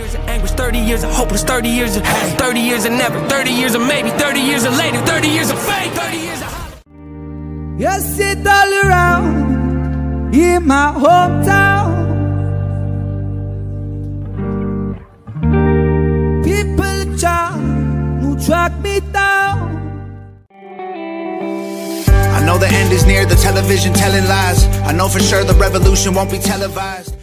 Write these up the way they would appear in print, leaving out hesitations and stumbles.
years of anguish, 30 years of hopeless, 30 years of hate, 30 years of never, 30 years of maybe, 30 years of later, 30 years of fate, 30 years of you sit all around in my hometown. People try to track me down. I know the end is near, the television telling lies. I know for sure the revolution won't be televised.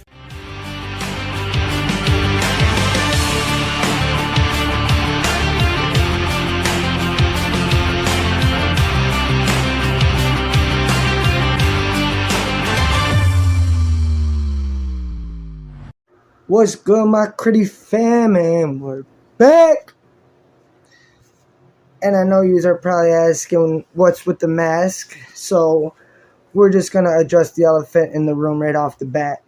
What's good, my pretty fam, and we're back. And I know you are probably asking what's with the mask, so we're just gonna address the elephant in the room right off the bat.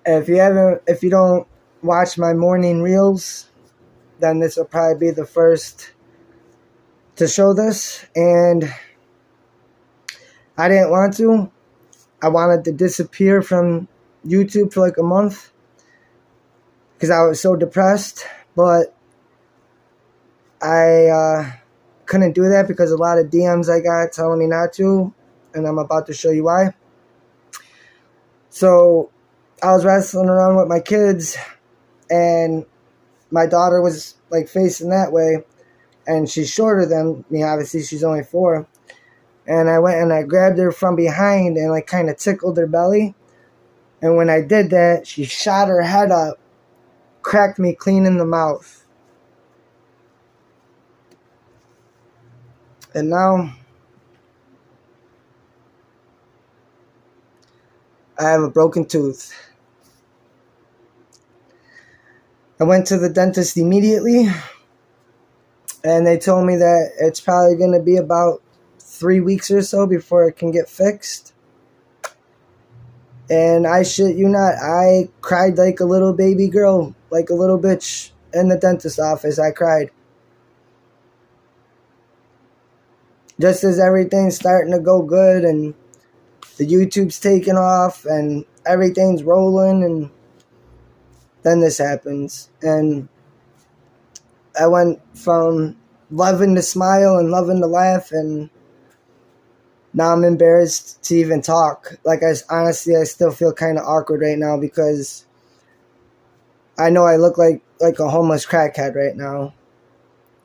If you don't watch my morning reels, then this will probably be the first to show this. And I didn't want to. I wanted to disappear from YouTube for like a month because I was so depressed, but I couldn't do that because a lot of DMs I got telling me not to, and I'm about to show you why. So I was wrestling around with my kids, and my daughter was like facing that way, and she's shorter than me. Obviously, she's only 4, and I went and I grabbed her from behind and like kind of tickled her belly. And when I did that, she shot her head up, cracked me clean in the mouth. And now I have a broken tooth. I went to the dentist immediately, and they told me that it's probably going to be about 3 weeks or so before it can get fixed. And I shit you not, I cried like a little baby girl, like a little bitch in the dentist office. I cried. Just as everything's starting to go good and the YouTube's taking off and everything's rolling, and then this happens. And I went from loving to smile and loving to laugh, and now I'm embarrassed to even talk. Like, honestly, I still feel kind of awkward right now because I know I look like a homeless crackhead right now.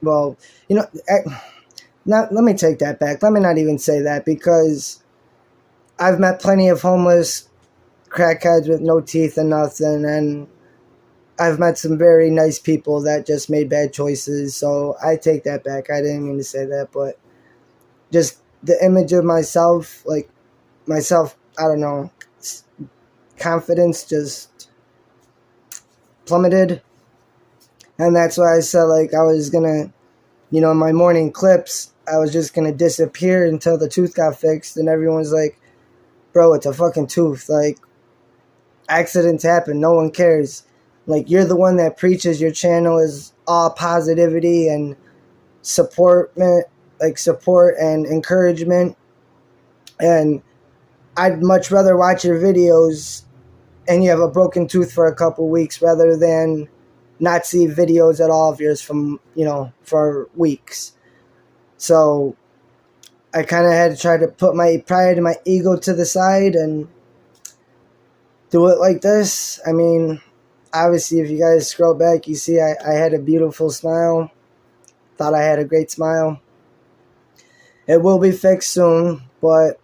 Well, you know, let me take that back. Let me not even say that, because I've met plenty of homeless crackheads with no teeth and nothing, and I've met some very nice people that just made bad choices. So I take that back. I didn't mean to say that, but just the image of myself, I don't know, confidence just plummeted. And that's why I said, like, I was gonna, in my morning clips, I was just gonna disappear until the tooth got fixed. And everyone's like, bro, it's a fucking tooth. Like, accidents happen. No one cares. Like, you're the one that preaches your channel is all positivity and support and encouragement. And I'd much rather watch your videos and you have a broken tooth for a couple weeks rather than not see videos at all of yours from, for weeks. So I kind of had to try to put my pride and my ego to the side and do it like this. I mean, obviously, if you guys scroll back, you see I had a beautiful smile. Thought I had a great smile. It will be fixed soon, but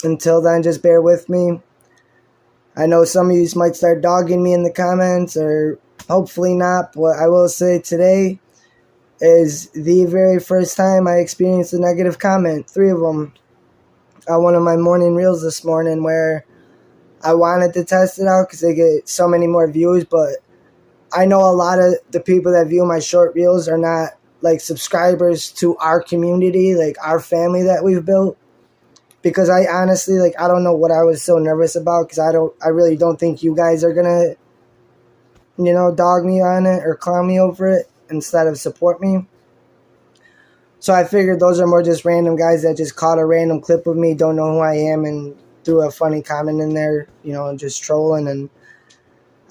until then, just bear with me. I know some of you might start dogging me in the comments, or hopefully not, but I will say today is the very first time I experienced a negative comment. 3 of them on one of my morning reels this morning, where I wanted to test it out because they get so many more views, but I know a lot of the people that view my short reels are not like subscribers to our community, like our family that we've built. Because I honestly, I don't know what I was so nervous about, because I really don't think you guys are gonna, dog me on it or clown me over it instead of support me. So I figured those are more just random guys that just caught a random clip of me, don't know who I am, and threw a funny comment in there, and just trolling. And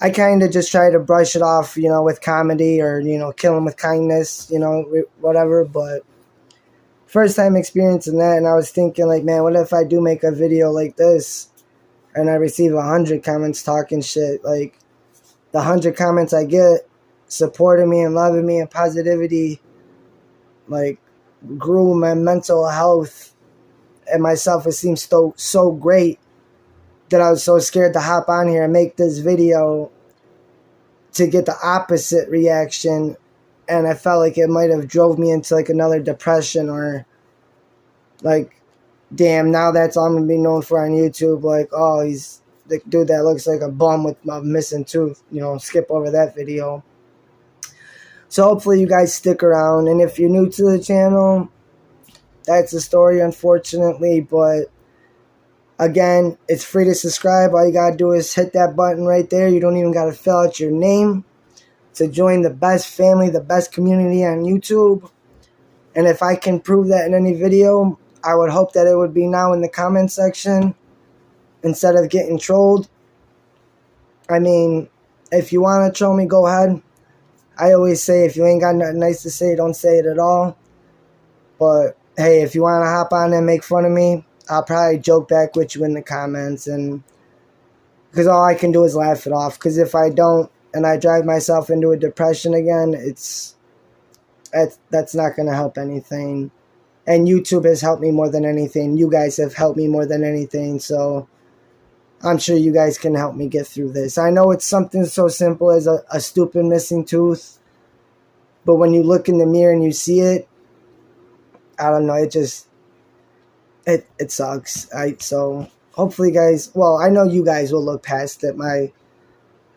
I kind of just try to brush it off, you know, with comedy or, you know, kill him with kindness, you know, whatever. But first time experiencing that, and I was thinking, like, man, what if I do make a video like this and I receive 100 comments talking shit? Like, the 100 comments I get supporting me and loving me and positivity, like, grew my mental health and my self-esteem so great that I was so scared to hop on here and make this video to get the opposite reaction. And I felt like it might have drove me into like another depression, or like, damn, now that's all I'm gonna be known for on YouTube. Like, oh, he's the dude that looks like a bum with a missing tooth. You know, skip over that video. So hopefully you guys stick around. And if you're new to the channel, that's the story, unfortunately. But again, it's free to subscribe. All you gotta do is hit that button right there. You don't even gotta fill out your name to join the best family, the best community on YouTube. And if I can prove that in any video, I would hope that it would be now in the comment section instead of getting trolled. I mean, if you want to troll me, go ahead. I always say, if you ain't got nothing nice to say, don't say it at all. But hey, if you want to hop on and make fun of me, I'll probably joke back with you in the comments, and because all I can do is laugh it off. Because if I don't and I drive myself into a depression again, that's not going to help anything. And YouTube has helped me more than anything. You guys have helped me more than anything. So I'm sure you guys can help me get through this. I know it's something so simple as a stupid missing tooth, but when you look in the mirror and you see it, I don't know, it sucks. So hopefully, guys, well, I know you guys will look past it, my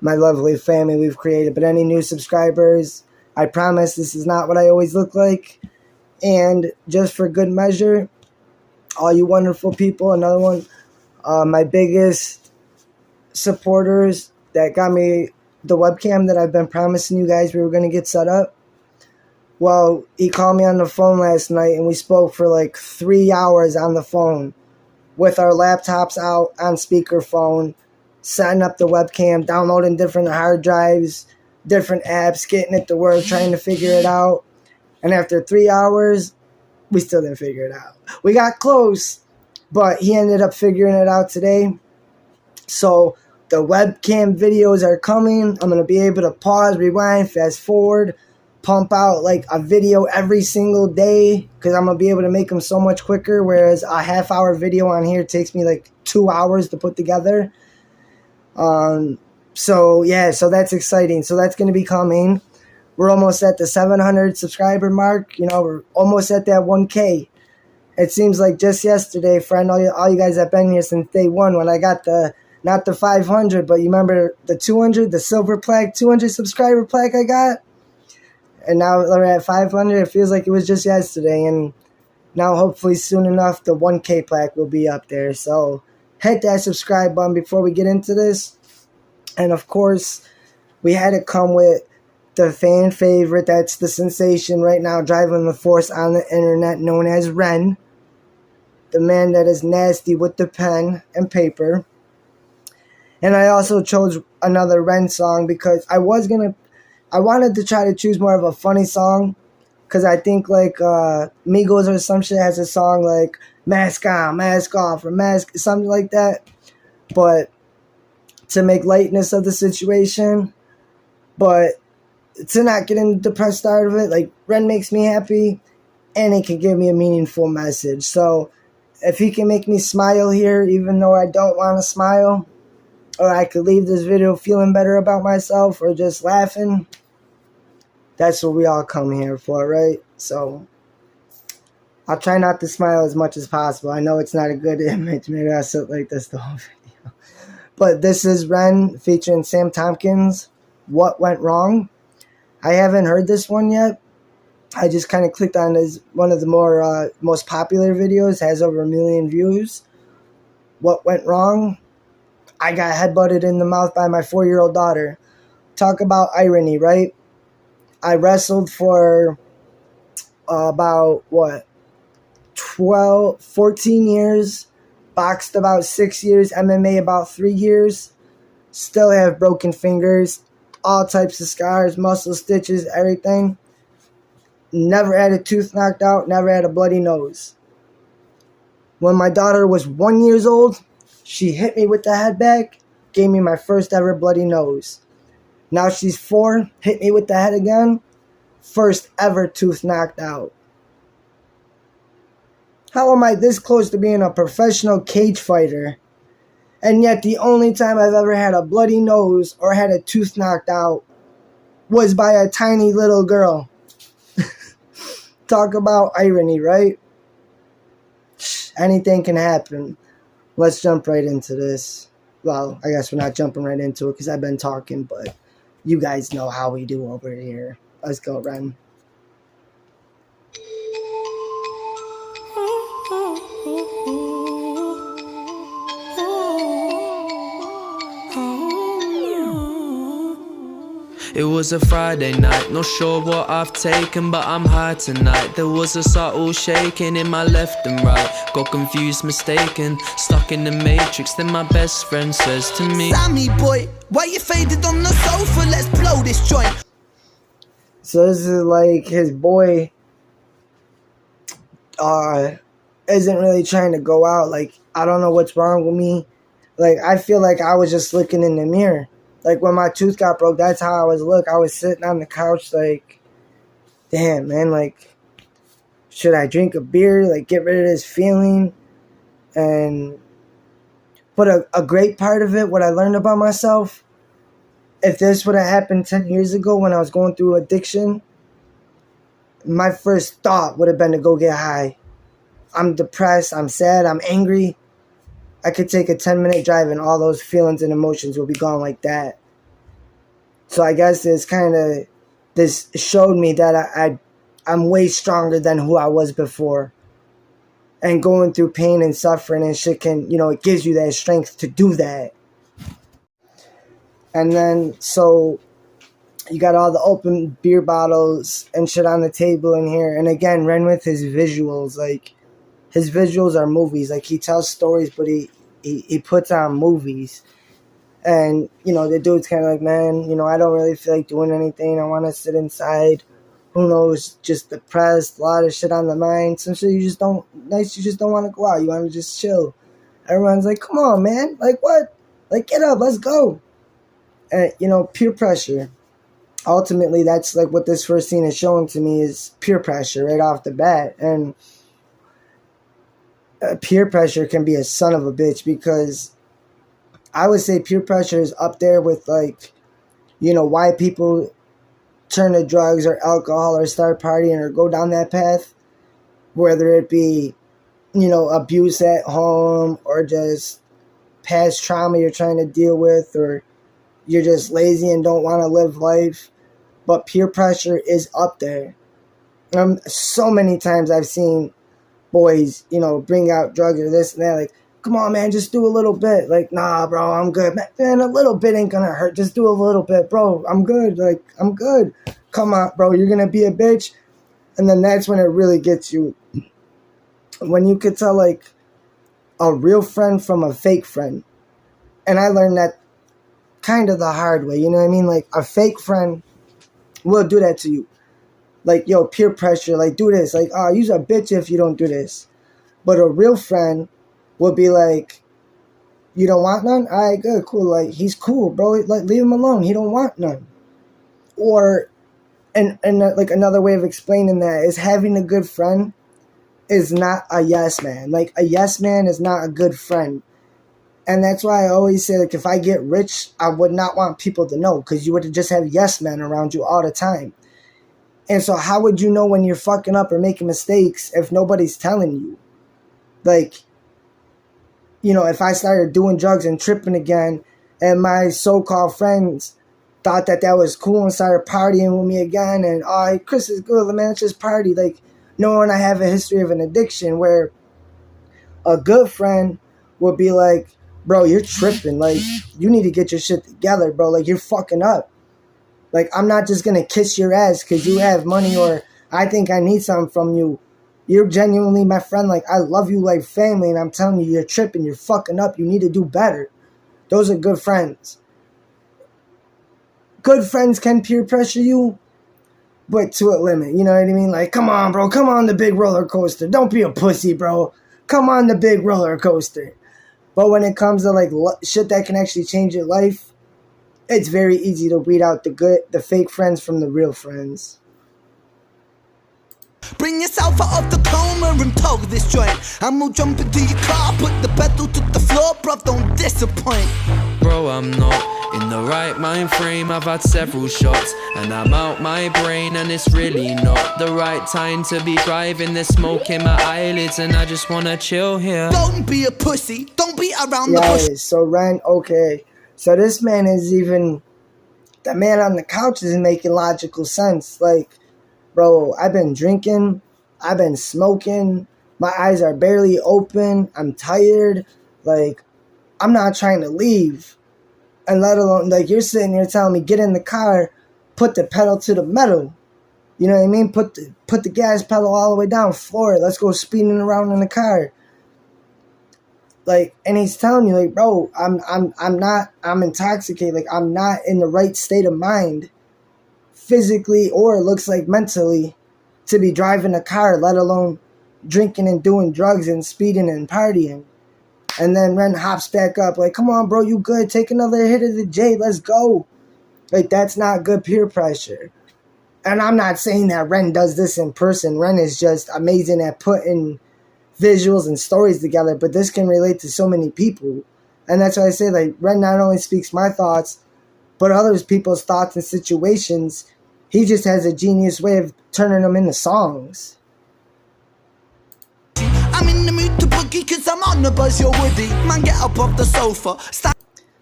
lovely family we've created. But any new subscribers, I promise this is not what I always look like. And just for good measure, all you wonderful people, another one, my biggest supporters that got me the webcam that I've been promising you guys we were going to get set up. Well, he called me on the phone last night and we spoke for like 3 hours on the phone with our laptops out on speakerphone, setting up the webcam, downloading different hard drives, different apps, getting it to work, trying to figure it out. And after 3 hours, we still didn't figure it out. We got close, but he ended up figuring it out today. So the webcam videos are coming. I'm going to be able to pause, rewind, fast forward, pump out like a video every single day, because I'm going to be able to make them so much quicker, whereas a half-hour video on here takes me like 2 hours to put together. So yeah, so that's exciting. So that's going to be coming. We're almost at the 700 subscriber mark. You know, we're almost at that 1K. It seems like just yesterday, friend, all you guys have been here since day one, when I got not the 500, but you remember the 200, the silver plaque, 200 subscriber plaque I got? And now we're at 500. It feels like it was just yesterday. And now hopefully soon enough, the 1K plaque will be up there. So hit that subscribe button before we get into this. And of course, we had to come with the fan favorite, that's the sensation right now driving the force on the internet, known as Ren. The man that is nasty with the pen and paper. And I also chose another Ren song because I wanted to try to choose more of a funny song. Because I think like Migos or some shit has a song like Mask On, Mask Off, or Mask, something like that. But to make lightness of the situation. But to not get in the depressed out of it, like, Ren makes me happy, and he can give me a meaningful message. So if he can make me smile here, even though I don't want to smile, or I could leave this video feeling better about myself, or just laughing, that's what we all come here for, right? So I'll try not to smile as much as possible. I know it's not a good image. Maybe I'll sit like this the whole video. But this is Ren featuring Sam Tompkins, What Went Wrong. I haven't heard this one yet. I just kind of clicked on this, one of the more most popular videos, has over 1 million views. What Went Wrong? I got headbutted in the mouth by my 4-year-old daughter. Talk about irony, right? I wrestled for about, 14 years. Boxed about 6 years. MMA about 3 years. still have broken fingers, all types of scars, muscle stitches, everything. Never had a tooth knocked out, never had a bloody nose. When my daughter was 1 year old, she hit me with the head back, gave me my first ever bloody nose. Now she's 4, hit me with the head again, first ever tooth knocked out. How am I this close to being a professional cage fighter? And yet the only time I've ever had a bloody nose or had a tooth knocked out was by a tiny little girl. Talk about irony, right? Anything can happen. Let's jump right into this. Well, I guess we're not jumping right into it because I've been talking, but you guys know how we do over here. Let's go, Ren. It was a Friday night, not sure what I've taken, but I'm high tonight. There was a subtle shaking in my left and right, got confused, mistaken, stuck in the matrix. Then my best friend says to me, Sammy boy, why you faded on the sofa? Let's blow this joint. So this is like his boy isn't really trying to go out. Like, I don't know what's wrong with me. Like, I feel like I was just looking in the mirror. Like, when my tooth got broke, that's how I was look. I was sitting on the couch like, damn, man, like, should I drink a beer? Like, get rid of this feeling? But a great part of it, what I learned about myself, if this would have happened 10 years ago when I was going through addiction, my first thought would have been to go get high. I'm depressed, I'm sad, I'm angry. I could take a 10-minute drive and all those feelings and emotions will be gone like that. So I guess this showed me that I'm way stronger than who I was before. And going through pain and suffering and shit can, it gives you that strength to do that. And then, so you got all the open beer bottles and shit on the table in here. And again, Ren with his visuals, like, his visuals are movies. Like, he tells stories, but he puts on movies. And, the dude's kind of like, man, I don't really feel like doing anything. I want to sit inside. Who knows, just depressed, a lot of shit on the mind. Some shit you just don't want to go out. You want to just chill. Everyone's like, come on, man. Like, what? Like, get up, let's go. And, peer pressure. Ultimately, that's like what this first scene is showing to me is peer pressure right off the bat. And peer pressure can be a son of a bitch because I would say peer pressure is up there with, like, why people turn to drugs or alcohol or start partying or go down that path, whether it be, abuse at home or just past trauma you're trying to deal with, or you're just lazy and don't want to live life. But peer pressure is up there. So many times I've seen boys, bring out drugs or this and that, like, come on, man, just do a little bit. Like, nah, bro, I'm good. Man, a little bit ain't gonna hurt. Just do a little bit, bro. I'm good. Like, I'm good. Come on, bro, you're gonna be a bitch. And then that's when it really gets you. When you could tell, like, a real friend from a fake friend. And I learned that kind of the hard way, you know what I mean? Like, a fake friend will do that to you. Like, yo, peer pressure, like, do this. Like, oh, you's a bitch if you don't do this. But a real friend will be like, you don't want none? All right, good, cool. Like, he's cool, bro. Like, leave him alone. He don't want none. Or, and like, another way of explaining that is having a good friend is not a yes man. Like, a yes man is not a good friend. And that's why I always say, like, if I get rich, I would not want people to know, because you would just have yes men around you all the time. And so how would you know when you're fucking up or making mistakes if nobody's telling you? Like, if I started doing drugs and tripping again and my so-called friends thought that was cool and started partying with me again and, oh, Chris is good, man, let's just party. Like, knowing I have a history of an addiction, where a good friend would be like, bro, you're tripping. Like, you need to get your shit together, bro. Like, you're fucking up. Like, I'm not just going to kiss your ass because you have money or I think I need something from you. You're genuinely my friend. Like, I love you like family, and I'm telling you, you're tripping. You're fucking up. You need to do better. Those are good friends. good friends can peer pressure you, but to a limit, you know what I mean? Like, come on, bro, come on the big roller coaster. Don't be a pussy, bro. Come on the big roller coaster. But when it comes to like shit that can actually change your life, it's very easy to weed out the fake friends from the real friends. Bring yourself out of the coma and tug this joint. And we'll jump into your car, put the pedal to the floor, bruv, don't disappoint. Bro, I'm not in the right mind frame. I've had several shots and I'm out my brain, and it's really not the right time to be driving. There's smoke in my eyelids and I just wanna chill here. Don't be a pussy, don't be around the bush. Yeah, so Ren, okay. So this man is even, the man on the couch is making logical sense. Like, bro, I've been drinking, I've been smoking, my eyes are barely open, I'm tired, like, I'm not trying to leave. And let alone, like, you're sitting here telling me, get in the car, put the pedal to the metal. You know what I mean? Put the gas pedal all the way down, floor it, let's go speeding around in the car. Like, and he's telling you, like, bro, I'm intoxicated, like, I'm not in the right state of mind, physically or it looks like mentally, to be driving a car, let alone drinking and doing drugs and speeding and partying. And then Ren hops back up like, come on, bro, you good, take another hit of the J, let's go. Like, that's not good peer pressure. And I'm not saying that Ren does this in person. Ren is just amazing at putting visuals and stories together, but this can relate to so many people. And that's why I say, like, Ren not only speaks my thoughts, but other people's thoughts and situations. He just has a genius way of turning them into songs. I'm in the mood to boogie cause I'm on the buzz, you're woody. Man, get up off the sofa.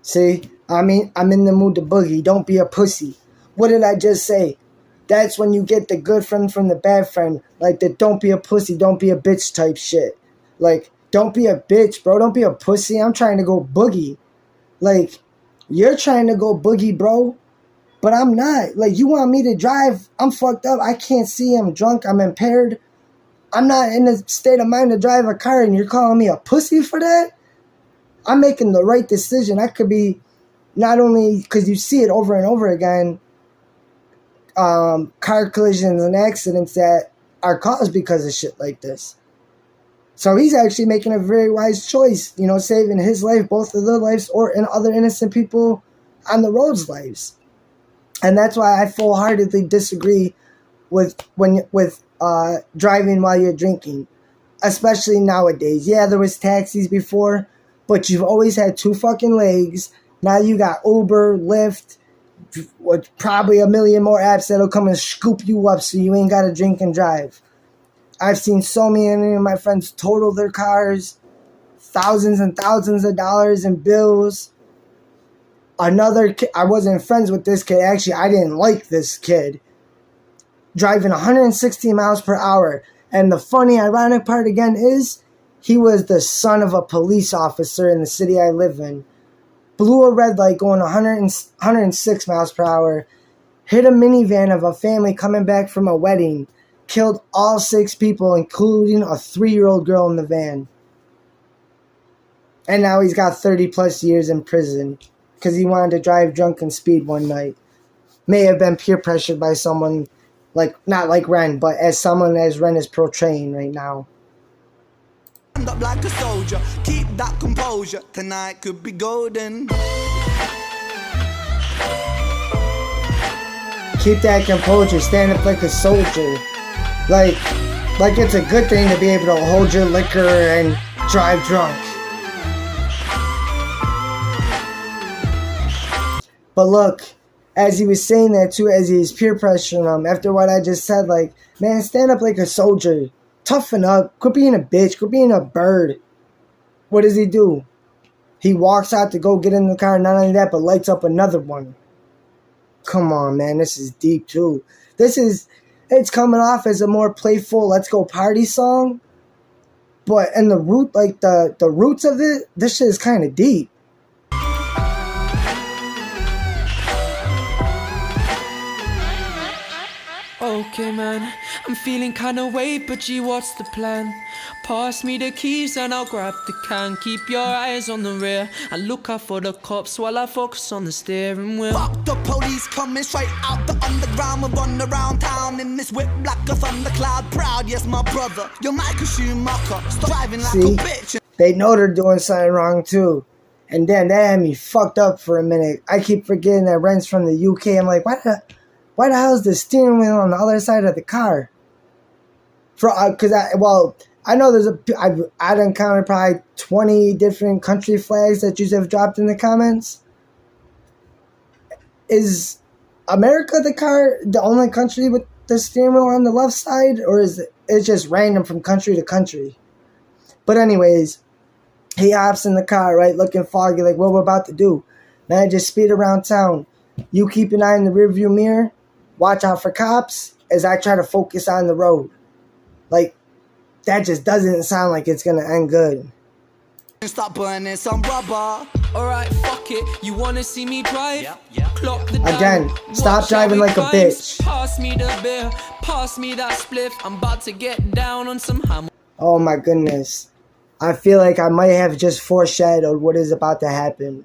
See, I'm in the mood to boogie. Don't be a pussy. What did I just say? That's when you get the good friend from the bad friend. Like the don't be a pussy, don't be a bitch type shit. Like, don't be a bitch, bro. Don't be a pussy. I'm trying to go boogie. Like, you're trying to go boogie, bro. But I'm not. Like, you want me to drive? I'm fucked up. I can't see. I'm drunk. I'm impaired. I'm not in a state of mind to drive a car, and you're calling me a pussy for that? I'm making the right decision. I could be, not only because you see it over and over again, car collisions and accidents that are caused because of shit like this. So he's actually making a very wise choice, you know, saving his life, both of their lives, and other innocent people on the road's lives. And that's why I full-heartedly disagree with driving while you're drinking, especially nowadays. Yeah, there was taxis before, but you've always had two fucking legs. Now you got Uber, Lyft, with probably a million more apps that'll come and scoop you up so you ain't got to drink and drive. I've seen so many of my friends total their cars, thousands and thousands of dollars in bills. Another kid, I wasn't friends with this kid. Actually, I didn't like this kid. Driving 160 miles per hour. And the funny, ironic part again is he was the son of a police officer in the city I live in. Blew a red light going 106 miles per hour. Hit a minivan of a family coming back from a wedding. Killed all 6 people, including a 3-year-old girl in the van. And now he's got 30 plus years in prison because he wanted to drive drunk and speed one night. May have been peer pressured by someone, like, not like Ren, but as someone as Ren is portraying right now. Stand up like a soldier, keep that composure. Tonight could be golden. Keep that composure, stand up like a soldier. Like it's a good thing to be able to hold your liquor and drive drunk. But look, as he was saying that too, as he was peer pressuring him, after what I just said, like, man, stand up like a soldier. Toughen up. Quit being a bitch. Quit being a bird. What does he do? He walks out to go get in the car, not only that, but lights up another one. Come on, man, this is deep too. It's coming off as a more playful let's go party song. But in the root, like the roots of it, this shit is kind of deep. Okay man, I'm feeling kinda way, but gee, what's the plan? Pass me the keys and I'll grab the can. Keep your eyes on the rear and look out for the cops while I focus on the steering wheel. Fuck the police coming straight out the underground. We run around town in this whip like a thundercloud. Proud, yes, my brother. You're Michael Schumacher. Stop driving like a bitch. They know they're doing something wrong too. And then that had me fucked up for a minute. I keep forgetting that Ren's from the UK. I'm like, why the hell is the steering wheel on the other side of the car? I know I've encountered probably 20 different country flags that you have dropped in the comments. Is America the only country with the steering wheel on the left side? Or is it just random from country to country? But anyways, he hops in the car, right, looking foggy, like what we're about to do. Man, just speed around town. You keep an eye in the rearview mirror. Watch out for cops as I try to focus on the road. Like, that just doesn't sound like it's going to end good. Stop burning some rubber. Alright, fuck it. You wanna see me drive? Clock the Again, down. stop Watch driving how it like a climbs. bitch. Pass me the beer, pass me that spliff. I'm about to get down on some hammer. Oh my goodness. I feel like I might have just foreshadowed what is about to happen.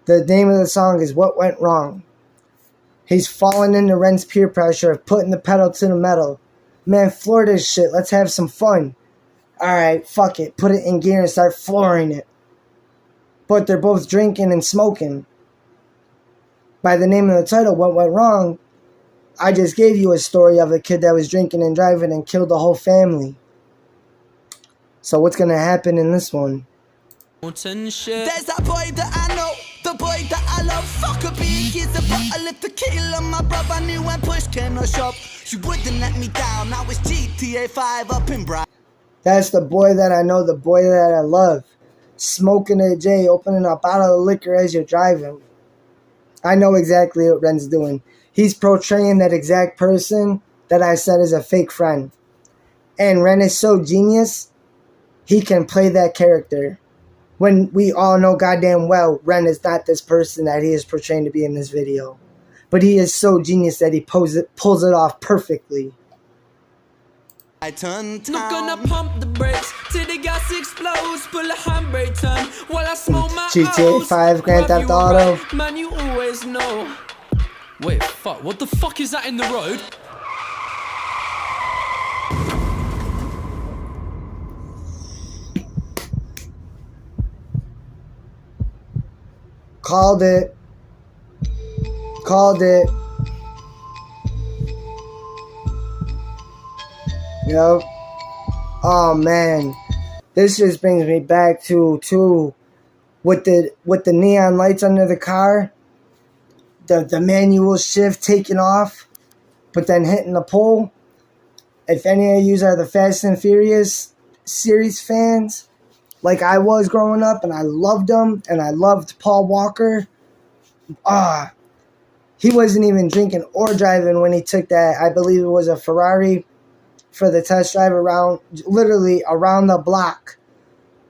The name of the song is What Went Wrong. He's fallen into Ren's peer pressure of putting the pedal to the metal. Man, floor this shit. Let's have some fun. Alright, fuck it. Put it in gear and start flooring it. But they're both drinking and smoking. By the name of the title, What Went Wrong, I just gave you a story of a kid that was drinking and driving and killed the whole family. So what's gonna happen in this one? There's that boy that I know, the boy that I love. Fuck a big, he's a bottle of tequila. My brother, I knew when push came to shove. She wouldn't let me down. Now it's GTA 5 up in Brighton. That's the boy that I know, the boy that I love. Smoking a J, opening a bottle of liquor as you're driving. I know exactly what Ren's doing. He's portraying that exact person that I said is a fake friend. And Ren is so genius, he can play that character. When we all know goddamn well Ren is not this person that he is portraying to be in this video. But he is so genius that he pulls it off perfectly. I turn town. Not gonna pump the brakes till the gas explodes. Pull a handbrake turn while I smoke my GTA O's. 5 Grand Grab Theft you Auto. right, man, you always know. Wait, fuck, what the fuck is that in the road? Called it. Called it. Yep. Oh man. This just brings me back to with the neon lights under the car. The manual shift taking off, but then hitting the pole. If any of you are the Fast and Furious series fans, like I was growing up, and I loved them, and I loved Paul Walker. He wasn't even drinking or driving when he took that. I believe it was a Ferrari for the test drive literally around the block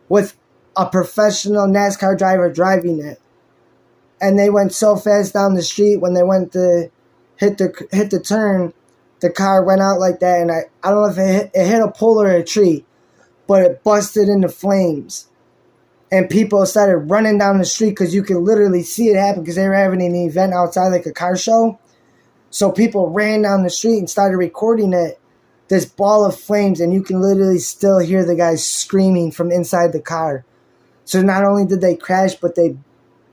with a professional NASCAR driver driving it. And they went so fast down the street when they went to hit the turn, the car went out like that, and I don't know if it hit a pole or a tree, but it busted into flames. And people started running down the street because you could literally see it happen because they were having an event outside like a car show. So people ran down the street and started recording it, this ball of flames, and you can literally still hear the guys screaming from inside the car. So not only did they crash, but they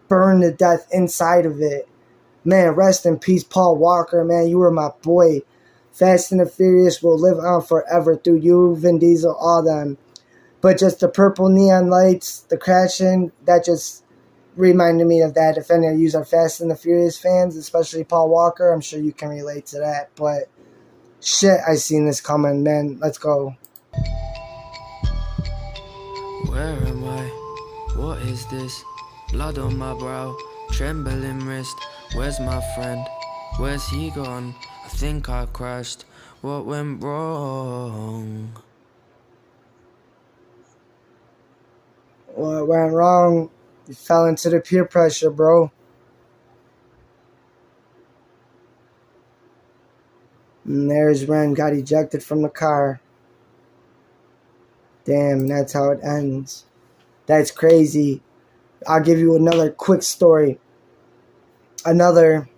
burned to death inside of it. Man, rest in peace, Paul Walker, man. You were my boy. Fast and the Furious will live on forever through you, Vin Diesel, all them. But just the purple neon lights, the crashing, that just reminded me of that. If any of you are Fast and the Furious fans, especially Paul Walker, I'm sure you can relate to that. But shit, I seen this coming, man. Let's go. Where am I? What is this? Blood on my brow, trembling wrist. Where's my friend? Where's he gone? I think I crashed. What went wrong? What went wrong? You fell into the peer pressure, bro. And there's Ren, got ejected from the car. Damn, that's how it ends. That's crazy. I'll give you another quick story. Another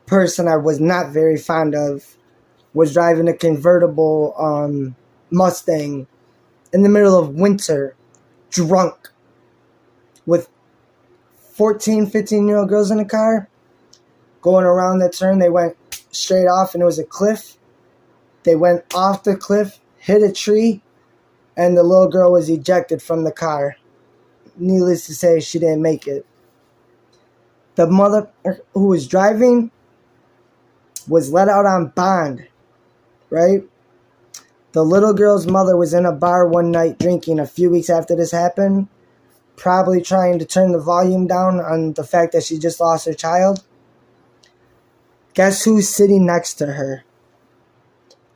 person I was not very fond of was driving a convertible Mustang in the middle of winter, drunk, with 14, 15-year-old girls in the car. Going around the turn, they went straight off, and it was a cliff. They went off the cliff, hit a tree, and the little girl was ejected from the car. Needless to say, she didn't make it. The mother who was driving was let out on bond, right? The little girl's mother was in a bar one night drinking a few weeks after this happened, probably trying to turn the volume down on the fact that she just lost her child. Guess who's sitting next to her?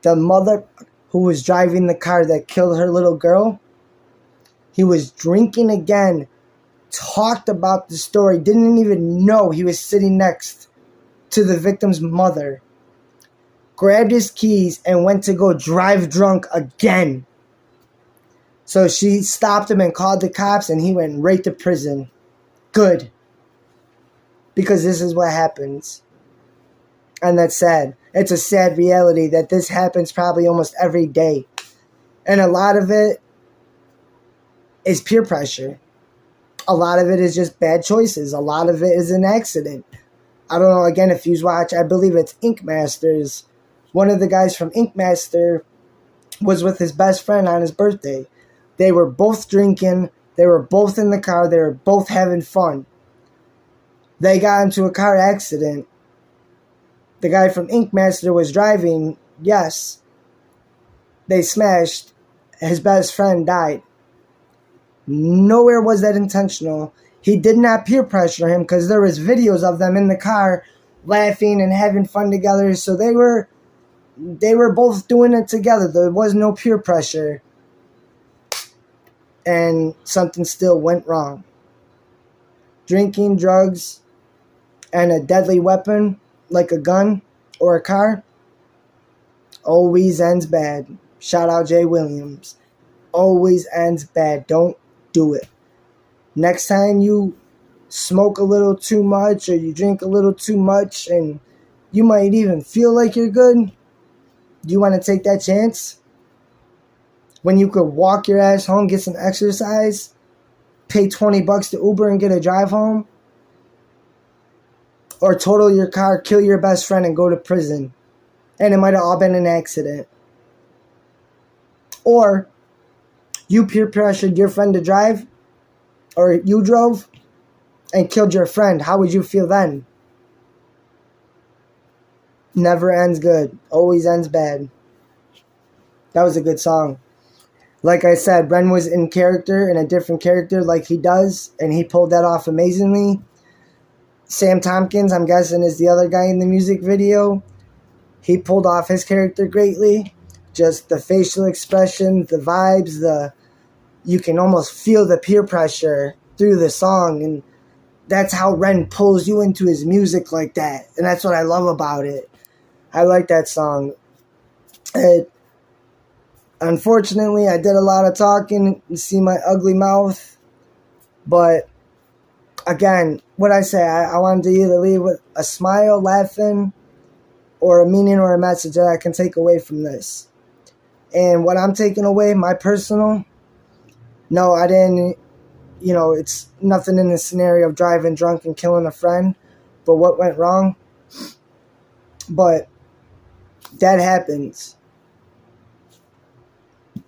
The mother who was driving the car that killed her little girl. He was drinking again, talked about the story, didn't even know he was sitting next to the victim's mother. Grabbed his keys and went to go drive drunk again. So she stopped him and called the cops, and he went right to prison. Good. Because this is what happens. And that's sad. It's a sad reality that this happens probably almost every day. And a lot of it is peer pressure. A lot of it is just bad choices. A lot of it is an accident. I don't know, again, if you watch, I believe it's Ink Masters. One of the guys from Ink Master was with his best friend on his birthday. They were both drinking. They were both in the car. They were both having fun. They got into a car accident. The guy from Ink Master was driving. Yes. They smashed. His best friend died. Nowhere was that intentional. He did not peer pressure him because there was videos of them in the car laughing and having fun together. So they were both doing it together. There was no peer pressure. And something still went wrong. Drinking, drugs, and a deadly weapon like a gun or a car always ends bad. Shout out Jay Williams. Always ends bad. Don't do it. Next time you smoke a little too much or you drink a little too much and you might even feel like you're good, do you want to take that chance? When you could walk your ass home, get some exercise, pay $20 to Uber and get a drive home? Or total your car, kill your best friend, and go to prison. And it might have all been an accident. Or you peer pressured your friend to drive, or you drove and killed your friend. How would you feel then? Never ends good. Always ends bad. That was a good song. Like I said, Bren was in character, in a different character like he does, and he pulled that off amazingly. Sam Tompkins, I'm guessing, is the other guy in the music video. He pulled off his character greatly. Just the facial expression, the vibes, you can almost feel the peer pressure through the song, and that's how Ren pulls you into his music like that, and that's what I love about it. I like that song. Unfortunately, I did a lot of talking. You see my ugly mouth, but again, what I say, I wanted to either leave with a smile, laughing, or a meaning or a message that I can take away from this. And what I'm taking away, my personal, no, I didn't, it's nothing in the scenario of driving drunk and killing a friend, but what went wrong? But that happens.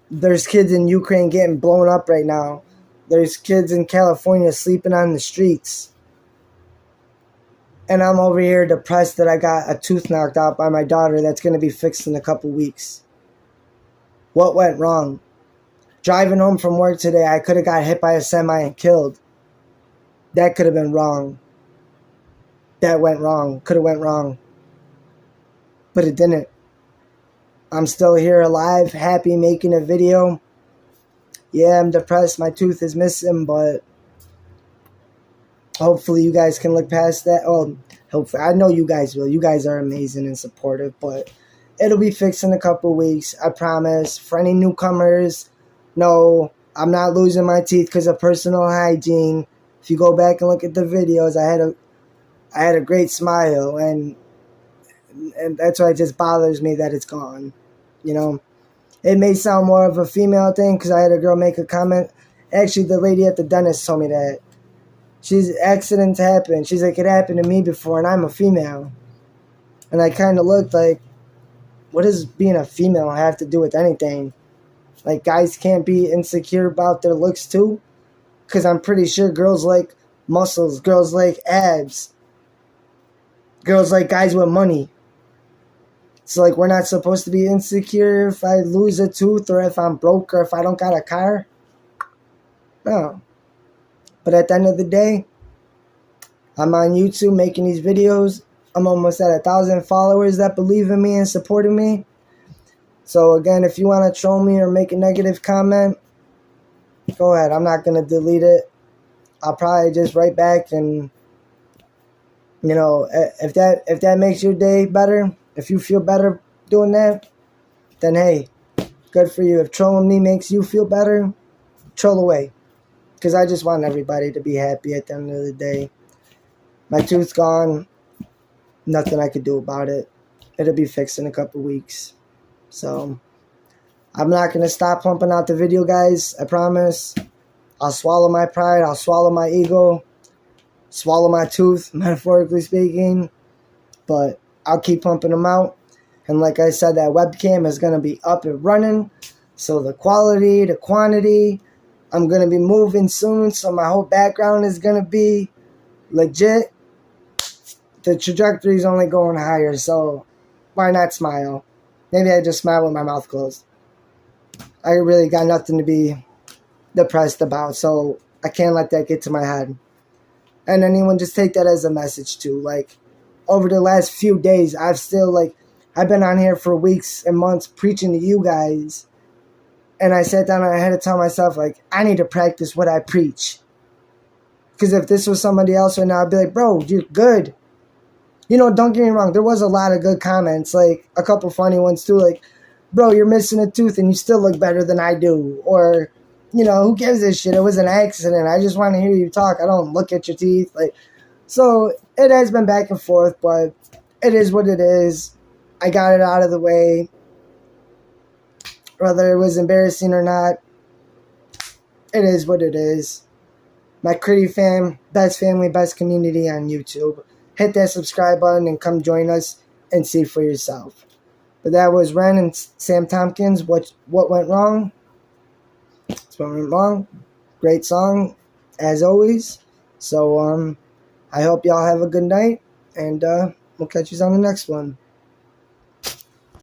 There's kids in Ukraine getting blown up right now. There's kids in California sleeping on the streets. And I'm over here depressed that I got a tooth knocked out by my daughter that's going to be fixed in a couple weeks. What went wrong? Driving home from work today, I could have got hit by a semi and killed. That could have been wrong. That went wrong. Could have went wrong. But it didn't. I'm still here alive, happy, making a video. Yeah, I'm depressed. My tooth is missing, but hopefully you guys can look past that. Oh, hopefully. I know you guys will. You guys are amazing and supportive, but it'll be fixed in a couple weeks. I promise. For any newcomers, No, I'm not losing my teeth because of personal hygiene. If you go back and look at the videos, I had a great smile, and that's why it just bothers me that it's gone. You know, it may sound more of a female thing because I had a girl make a comment. Actually, the lady at the dentist told me that. Accidents happen. She's like, it happened to me before, and I'm a female. And I kind of looked like, what does being a female have to do with anything? Like, guys can't be insecure about their looks too? Because I'm pretty sure girls like muscles, girls like abs, girls like guys with money. So, like, we're not supposed to be insecure if I lose a tooth or if I'm broke or if I don't got a car? No. But at the end of the day, I'm on YouTube making these videos. I'm almost at 1,000 followers that believe in me and supporting me. So again, if you want to troll me or make a negative comment, go ahead. I'm not going to delete it. I'll probably just write back, and you know, if that makes your day better, if you feel better doing that, then hey, good for you. If trolling me makes you feel better, troll away. Because I just want everybody to be happy at the end of the day. My tooth's gone. Nothing I could do about it. It'll be fixed in a couple weeks. So, I'm not going to stop pumping out the video, guys. I promise. I'll swallow my pride. I'll swallow my ego. Swallow my tooth, metaphorically speaking. But I'll keep pumping them out. And like I said, that webcam is going to be up and running. So, the quality, the quantity... I'm going to be moving soon, so my whole background is going to be legit. The trajectory is only going higher, so why not smile? Maybe I just smile with my mouth closed. I really got nothing to be depressed about, so I can't let that get to my head. And anyone just take that as a message too. Like, over the last few days, I've been on here for weeks and months preaching to you guys. And I sat down and I had to tell myself, like, I need to practice what I preach. Because if this was somebody else right now, I'd be like, bro, you're good. You know, don't get me wrong. There was a lot of good comments, like a couple funny ones too. Like, bro, you're missing a tooth and you still look better than I do. Or, you know, who gives a shit? It was an accident. I just want to hear you talk. I don't look at your teeth. Like, so it has been back and forth, but it is what it is. I got it out of the way. Whether it was embarrassing or not, it is what it is. My Critty fam, best family, best community on YouTube. Hit that subscribe button and come join us and see for yourself. But that was Ren and Sam Tompkins. What went wrong? That's what went wrong. Great song, as always. So I hope y'all have a good night, and we'll catch you on the next one.